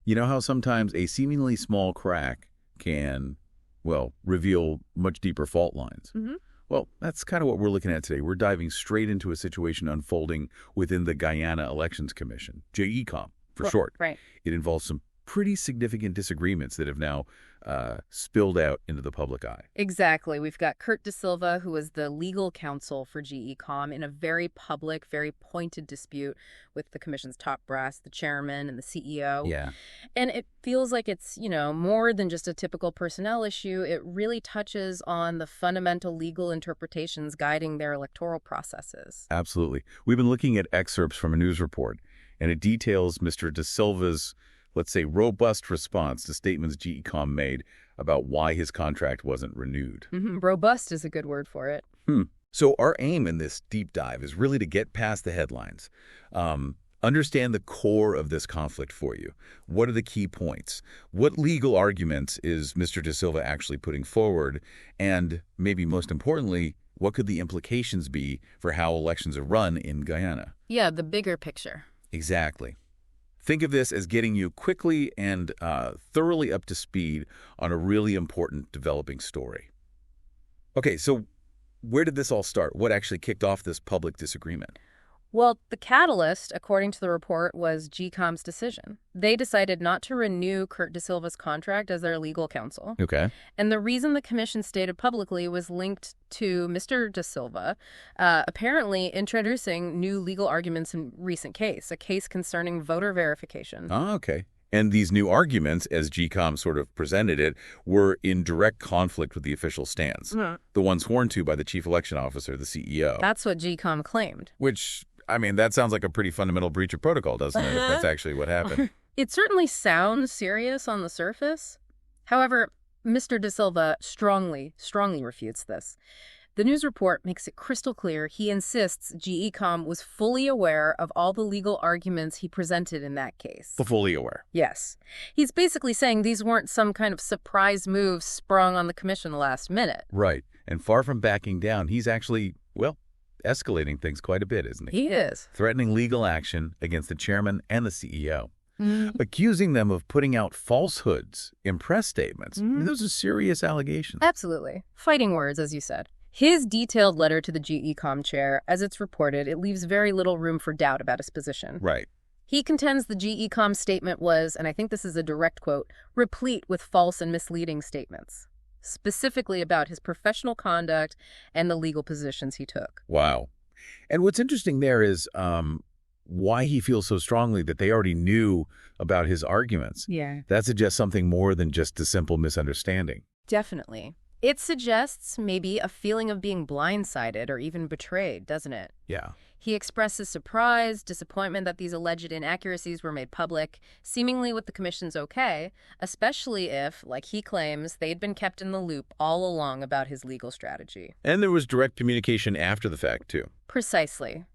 You know how sometimes a seemingly small crack can, well, reveal much deeper fault lines? Mm-hmm. Well, that's kind of what we're looking at today. We're diving straight into a situation unfolding within the Guyana Elections Commission, GECOM for short. Right. It involves some pretty significant disagreements that have now spilled out into the public eye. Exactly. We've got Kurt De Silva, who was the legal counsel for GECOM, in a very public, very pointed dispute with the commission's top brass, the chairman and the CEO. Yeah. And it feels like it's, more than just a typical personnel issue. It really touches on the fundamental legal interpretations guiding their electoral processes. Absolutely. We've been looking at excerpts from a news report, and it details Mr. De Silva's, let's say, robust response to statements GECOM made about why his contract wasn't renewed. Robust is a good word for it. So our aim in this deep dive is really to get past the headlines, understand the core of this conflict for you. What are the key points? What legal arguments is Mr. De Silva actually putting forward? And maybe most importantly, what could the implications be for how elections are run in Guyana? Yeah, the bigger picture. Exactly. Think of this as getting you quickly and thoroughly up to speed on a really important developing story. Okay, so where did this all start? What actually kicked off this public disagreement? Well, the catalyst, according to the report, was GECOM's decision. They decided not to renew Kurt De Silva's contract as their legal counsel. Okay. And the reason the commission stated publicly was linked to Mr. De Silva apparently introducing new legal arguments in recent case, a case concerning voter verification. Oh, okay. And these new arguments, as GECOM sort of presented it, were in direct conflict with the official stance, the one sworn to by the chief election officer, the CEO. That's what GECOM claimed. Which, I mean, that sounds like a pretty fundamental breach of protocol, doesn't it, if that's actually what happened? It certainly sounds serious on the surface. However, Mr. De Silva strongly refutes this. The news report makes it crystal clear he insists GECOM was fully aware of all the legal arguments he presented in that case. Fully aware. Yes. He's basically saying these weren't some kind of surprise moves sprung on the commission last minute. Right. And far from backing down, he's actually, well, escalating things quite a bit, isn't he? He is. Threatening legal action against the chairman and the CEO. Accusing them of putting out falsehoods in press statements. I mean, those are serious allegations. Absolutely. Fighting words, as you said. His detailed letter to the GECOM chair, as it's reported, it leaves very little room for doubt about his position. Right. He contends the GECOM statement was, and I think this is a direct quote, replete with false and misleading statements, specifically about his professional conduct and the legal positions he took. Wow. And what's interesting there is why he feels so strongly that they already knew about his arguments. Yeah. That suggests something more than just a simple misunderstanding. Definitely. It suggests maybe a feeling of being blindsided or even betrayed, doesn't it? Yeah. He expresses surprise, disappointment that these alleged inaccuracies were made public, seemingly with the commission's okay, especially if, like he claims, they'd been kept in the loop all along about his legal strategy. And there was direct communication after the fact, too. Precisely.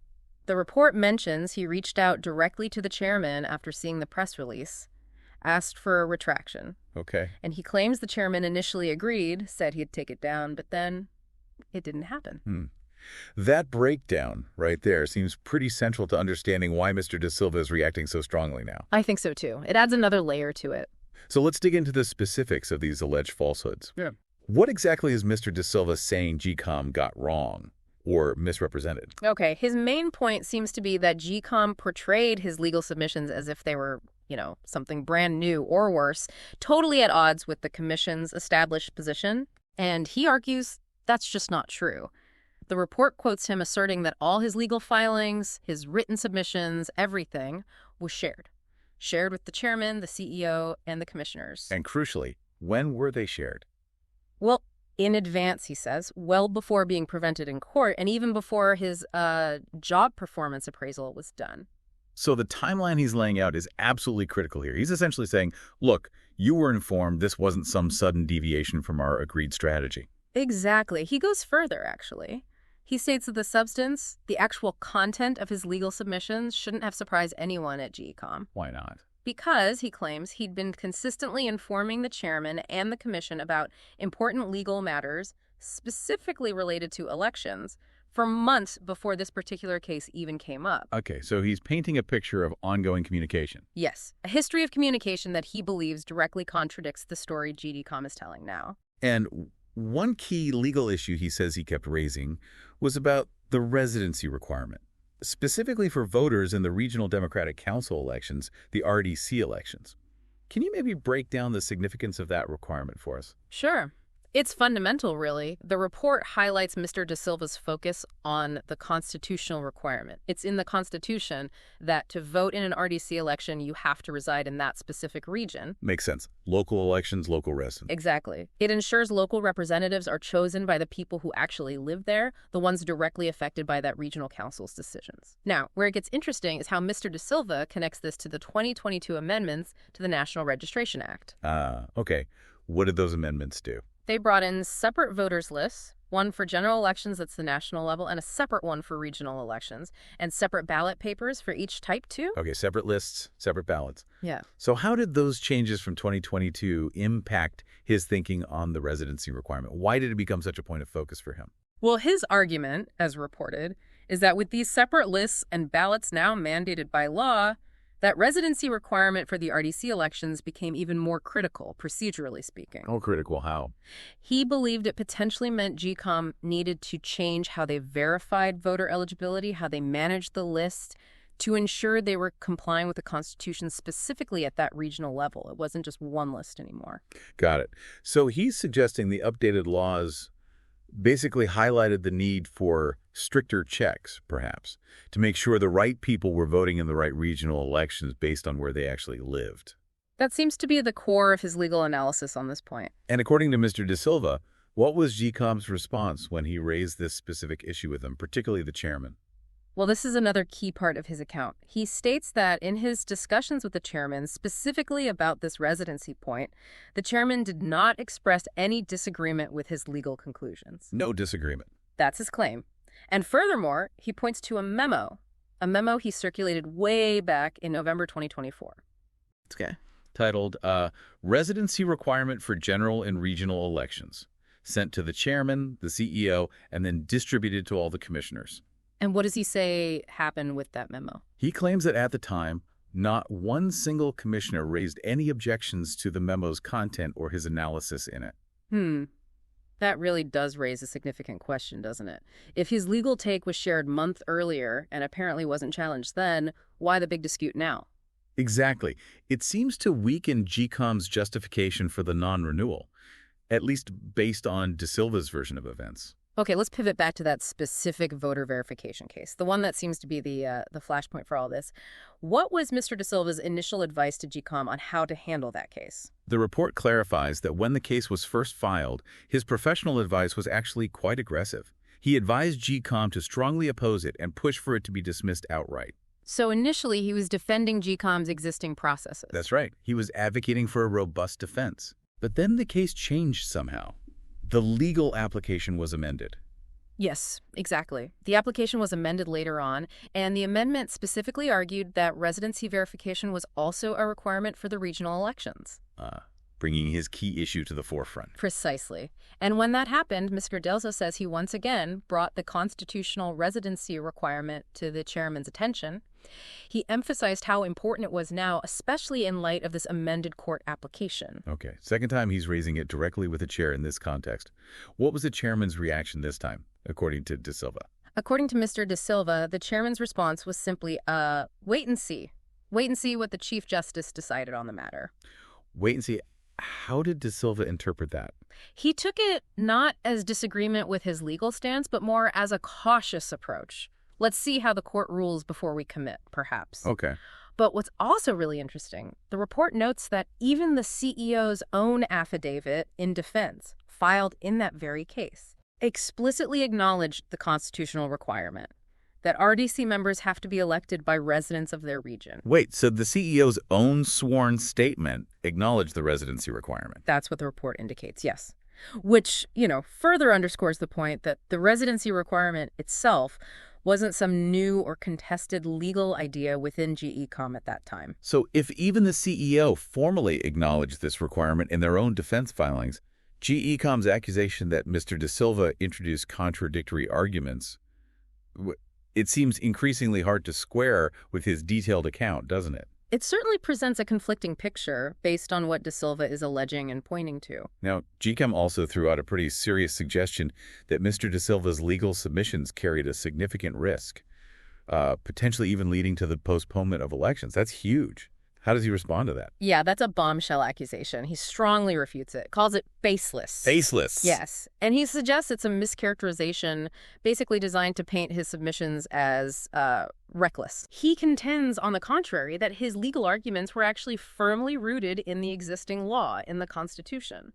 The report mentions he reached out directly to the chairman after seeing the press release, asked for a retraction. Okay. And he claims the chairman initially agreed, said he'd take it down, but then it didn't happen. That breakdown right there seems pretty central to understanding why Mr. De Silva is reacting so strongly now. I think so, too. It adds another layer to it. So let's dig into the specifics of these alleged falsehoods. Yeah. What exactly is Mr. De Silva saying GECOM got wrong or misrepresented? Okay, his main point seems to be that GECOM portrayed his legal submissions as if they were, something brand new or worse, totally at odds with the commission's established position. And he argues that's just not true. The report quotes him asserting that all his legal filings, his written submissions, everything was shared with the chairman, the CEO, and the commissioners. And crucially, when were they shared? Well, in advance, he says, well before being presented in court and even before his job performance appraisal was done. So the timeline he's laying out is absolutely critical here. He's essentially saying, look, you were informed this wasn't some sudden deviation from our agreed strategy. Exactly. He goes further, actually. He states that the substance, the actual content of his legal submissions shouldn't have surprised anyone at GECOM. Why not? Because, he claims, he'd been consistently informing the chairman and the commission about important legal matters, specifically related to elections, for months before this particular case even came up. Okay, so he's painting a picture of ongoing communication. Yes, a history of communication that he believes directly contradicts the story GECOM is telling now. And one key legal issue he says he kept raising was about the residency requirement, specifically for voters in the Regional Democratic Council elections, the RDC elections. Can you maybe break down the significance of that requirement for us? Sure. It's fundamental, really. The report highlights Mr. De Silva's focus on the constitutional requirement. It's in the Constitution that to vote in an RDC election, you have to reside in that specific region. Makes sense. Local elections, local residents. Exactly. It ensures local representatives are chosen by the people who actually live there, the ones directly affected by that regional council's decisions. Now, where it gets interesting is how Mr. De Silva connects this to the 2022 amendments to the National Registration Act. Okay. What did those amendments do? They brought in separate voters lists, one for general elections, that's the national level, and a separate one for regional elections, and separate ballot papers for each type too. Okay, separate lists, separate ballots. Yeah. So how did those changes from 2022 impact his thinking on the residency requirement? Why did it become such a point of focus for him? Well, his argument, as reported, is that with these separate lists and ballots now mandated by law, that residency requirement for the RDC elections became even more critical, procedurally speaking. Oh, critical how? He believed it potentially meant GECOM needed to change how they verified voter eligibility, how they managed the list, to ensure they were complying with the Constitution specifically at that regional level. It wasn't just one list anymore. Got it. So he's suggesting the updated laws basically highlighted the need for stricter checks, perhaps, to make sure the right people were voting in the right regional elections based on where they actually lived. That seems to be the core of his legal analysis on this point. And according to Mr. De Silva, what was GECOM's response when he raised this specific issue with them, particularly the chairman? Well, this is another key part of his account. He states that in his discussions with the chairman, specifically about this residency point, the chairman did not express any disagreement with his legal conclusions. No disagreement. That's his claim. And furthermore, he points to a memo he circulated way back in November 2024. Okay. Titled, Residency Requirement for General and Regional Elections, sent to the chairman, the CEO, and then distributed to all the commissioners. And what does he say happened with that memo? He claims that at the time, not one single commissioner raised any objections to the memo's content or his analysis in it. That really does raise a significant question, doesn't it? If his legal take was shared months earlier and apparently wasn't challenged then, why the big dispute now? Exactly. It seems to weaken GECOM's justification for the non-renewal, at least based on De Silva's version of events. Okay, let's pivot back to that specific voter verification case, the one that seems to be the flashpoint for all this. What was Mr. De Silva's initial advice to GECOM on how to handle that case? The report clarifies that when the case was first filed, his professional advice was actually quite aggressive. He advised GECOM to strongly oppose it and push for it to be dismissed outright. So initially, he was defending GECOM's existing processes. That's right. He was advocating for a robust defense. But then the case changed somehow. The legal application was amended. Yes, exactly. The application was amended later on, and the amendment specifically argued that residency verification was also a requirement for the regional elections. Bringing his key issue to the forefront. Precisely. And when that happened, Mr. Delza says he once again brought the constitutional residency requirement to the chairman's attention. He emphasized how important it was now, especially in light of this amended court application. Okay, second time he's raising it directly with the chair in this context. What was the chairman's reaction this time, according to De Silva? According to Mr. De Silva, the chairman's response was simply, wait and see. Wait and see what the Chief Justice decided on the matter. Wait and see. How did De Silva interpret that? He took it not as disagreement with his legal stance, but more as a cautious approach. Let's see how the court rules before we commit, perhaps. Okay. But what's also really interesting, the report notes that even the CEO's own affidavit in defense, filed in that very case, explicitly acknowledged the constitutional requirement that RDC members have to be elected by residents of their region. Wait, so the CEO's own sworn statement acknowledged the residency requirement? That's what the report indicates, yes. Which, further underscores the point that the residency requirement itself wasn't some new or contested legal idea within GECOM at that time. So if even the CEO formally acknowledged this requirement in their own defense filings, GECOM's accusation that Mr. De Silva introduced contradictory arguments It seems increasingly hard to square with his detailed account, doesn't it? It certainly presents a conflicting picture based on what De Silva is alleging and pointing to. Now, GECOM also threw out a pretty serious suggestion that Mr. De Silva's legal submissions carried a significant risk, potentially even leading to the postponement of elections. That's huge. How does he respond to that? Yeah, that's a bombshell accusation. He strongly refutes it, calls it baseless. Baseless. Yes. And he suggests it's a mischaracterization basically designed to paint his submissions as reckless. He contends, on the contrary, that his legal arguments were actually firmly rooted in the existing law, in the Constitution.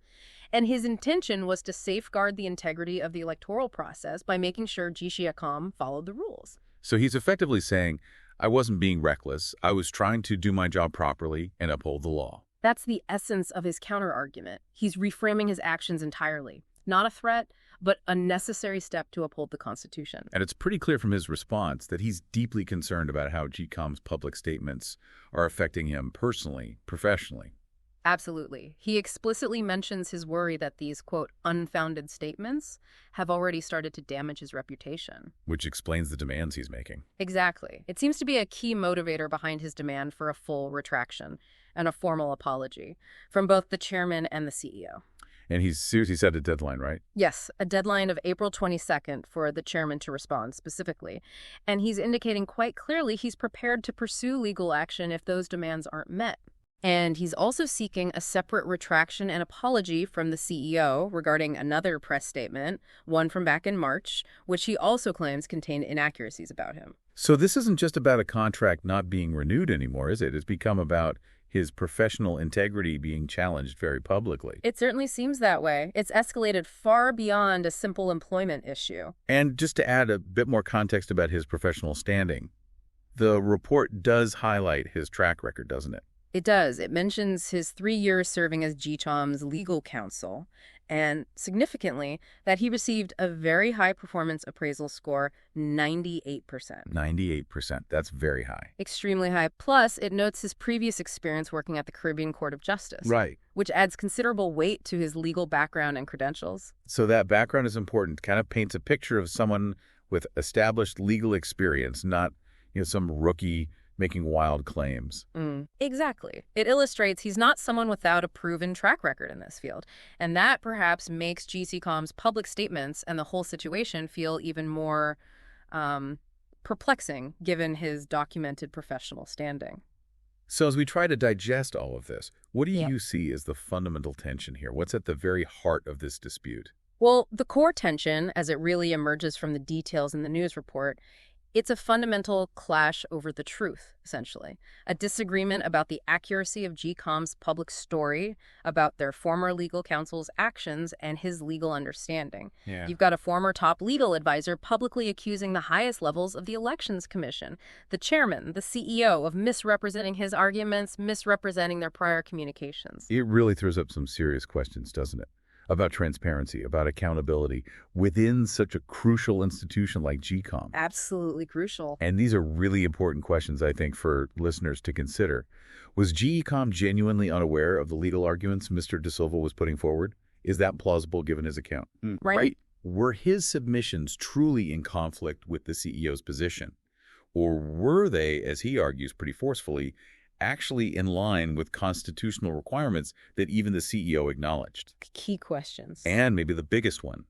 And his intention was to safeguard the integrity of the electoral process by making sure GECOM followed the rules. So he's effectively saying, I wasn't being reckless. I was trying to do my job properly and uphold the law. That's the essence of his counter-argument. He's reframing his actions entirely. Not a threat, but a necessary step to uphold the Constitution. And it's pretty clear from his response that he's deeply concerned about how GECOM's public statements are affecting him personally, professionally. Absolutely. He explicitly mentions his worry that these, quote, unfounded statements have already started to damage his reputation. Which explains the demands he's making. Exactly. It seems to be a key motivator behind his demand for a full retraction and a formal apology from both the chairman and the CEO. And he's seriously set a deadline, right? Yes, a deadline of April 22nd for the chairman to respond specifically. And he's indicating quite clearly he's prepared to pursue legal action if those demands aren't met. And he's also seeking a separate retraction and apology from the CEO regarding another press statement, one from back in March, which he also claims contained inaccuracies about him. So this isn't just about a contract not being renewed anymore, is it? It's become about his professional integrity being challenged very publicly. It certainly seems that way. It's escalated far beyond a simple employment issue. And just to add a bit more context about his professional standing, the report does highlight his track record, doesn't it? It does. It mentions his 3 years serving as GECOM's legal counsel, and significantly, that he received a very high performance appraisal score, 98%. 98%. That's very high. Extremely high. Plus, it notes his previous experience working at the Caribbean Court of Justice. Right. Which adds considerable weight to his legal background and credentials. So that background is important. Kind of paints a picture of someone with established legal experience, not, some rookie making wild claims. Exactly. It illustrates he's not someone without a proven track record in this field. And that perhaps makes GECOM's public statements and the whole situation feel even more perplexing, given his documented professional standing. So as we try to digest all of this, what do you see as the fundamental tension here? What's at the very heart of this dispute? Well, the core tension, as it really emerges from the details in the news report, it's a fundamental clash over the truth, essentially. A disagreement about the accuracy of GECOM's public story, about their former legal counsel's actions, and his legal understanding. Yeah. You've got a former top legal advisor publicly accusing the highest levels of the Elections Commission, the chairman, the CEO, of misrepresenting his arguments, misrepresenting their prior communications. It really throws up some serious questions, doesn't it? About transparency, about accountability within such a crucial institution like GECOM. Absolutely crucial. And these are really important questions, I think, for listeners to consider. Was GECOM genuinely unaware of the legal arguments Mr. De Silva was putting forward? Is that plausible given his account? Right. Were his submissions truly in conflict with the CEO's position? Or were they, as he argues pretty forcefully, actually in line with constitutional requirements that even the CEO acknowledged? Key questions. And maybe the biggest one,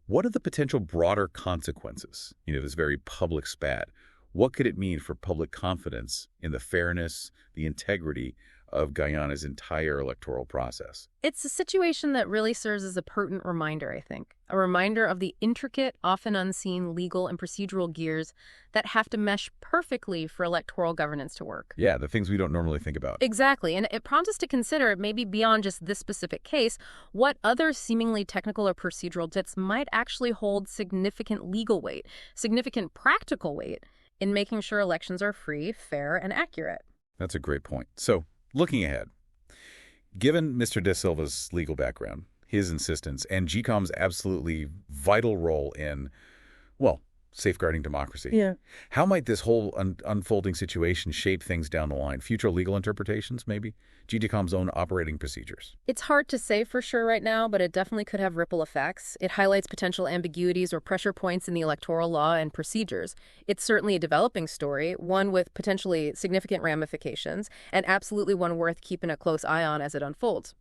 what are the potential broader consequences, this very public spat? What could it mean for public confidence in the fairness, the integrity of Guyana's entire electoral process? It's a situation that really serves as a pertinent reminder, I think. A reminder of the intricate, often unseen legal and procedural gears that have to mesh perfectly for electoral governance to work. Yeah, the things we don't normally think about. Exactly. And it prompts us to consider, maybe beyond just this specific case, what other seemingly technical or procedural debts might actually hold significant legal weight, significant practical weight in making sure elections are free, fair, and accurate. That's a great point. So, looking ahead, given Mr. De Silva's legal background, his insistence, and GECOM's absolutely vital role in, safeguarding democracy. Yeah. How might this whole unfolding situation shape things down the line? Future legal interpretations, maybe? GECOM's own operating procedures? It's hard to say for sure right now, but it definitely could have ripple effects. It highlights potential ambiguities or pressure points in the electoral law and procedures. It's certainly a developing story, one with potentially significant ramifications, and absolutely one worth keeping a close eye on as it unfolds.